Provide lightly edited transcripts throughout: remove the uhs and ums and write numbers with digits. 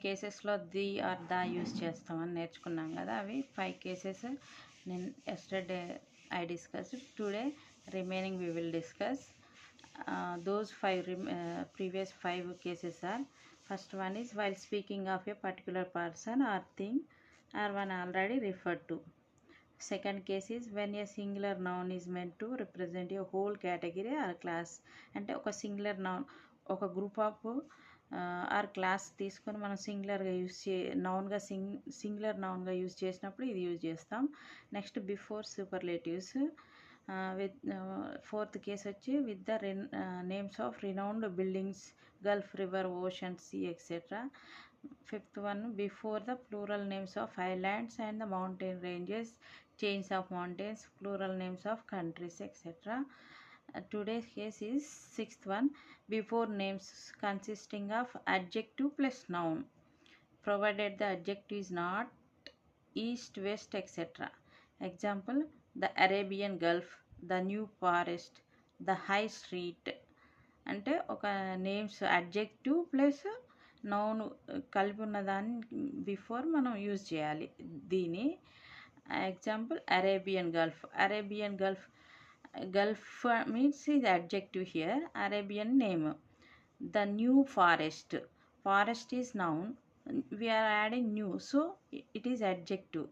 కేసెస్లో the are the use చేస్తామని నేర్చుకున్నాం కదా. అవి 5 కేసెస్ నేను yesterday I discuss. Today remaining we will discuss. Those 5 previous 5 cases are: first one is while speaking of a particular person or thing, or one already referred to. Second case is when a singular noun is meant to represent a whole category or class. అంటే ఒక singular noun, ఒక group of or class తీసుకొని మనం సింగులర్గా use నౌన్గా singular నౌన్గా use చేసినప్పుడు ఇది యూజ్ చేస్తాం. Next before superlatives. With fourth case వచ్చి with the names of renowned buildings, gulf, river, ocean, sea etcetera. Fifth one before the plural names of islands and the mountain ranges, chains of mountains, plural names of countries, etc. Today's case is sixth one, before names consisting of adjective plus noun, provided the adjective is not east, west, etc. Example: the Arabian Gulf, the New Forest, the High Street. అంటే ఒక names adjective plus noun కలిపి ఉన్నదాన్ని before మనం use చేయాలి దీని. Example: Arabian Gulf. Arabian Gulf. Gulf means is adjective here. Arabian name. The New Forest. Forest is noun. We are adding new, so it is adjective.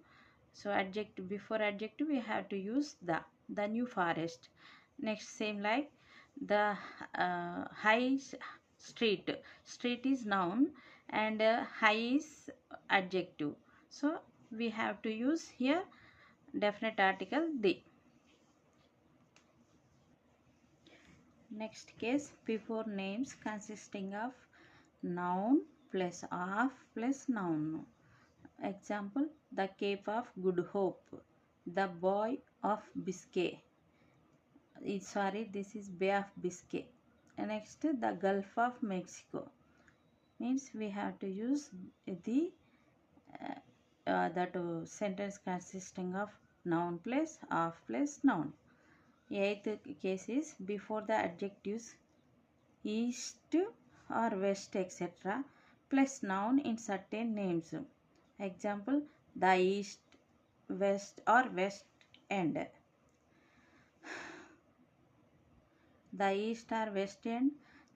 So adjective, before adjective we have to use the New Forest. Next same like the High Street. Street is noun and high is adjective. So we have to use here definite article the. Next case, before names consisting of noun plus of plus noun. Example: the Cape of Good Hope, the Bay of Biscay. This is Bay of Biscay. Next, the Gulf of Mexico. Means we have to use the that sentence consisting of noun plus of plus noun. Eighth case is before the adjectives east or west etc. plus noun in certain names. Example: the east, west or west end. The east or west end.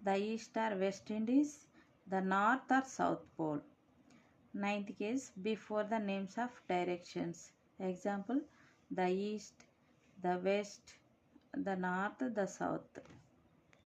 The east or west end is the north or south pole. Ninth case, before the names of directions. Example: the east, the west, the north, the south.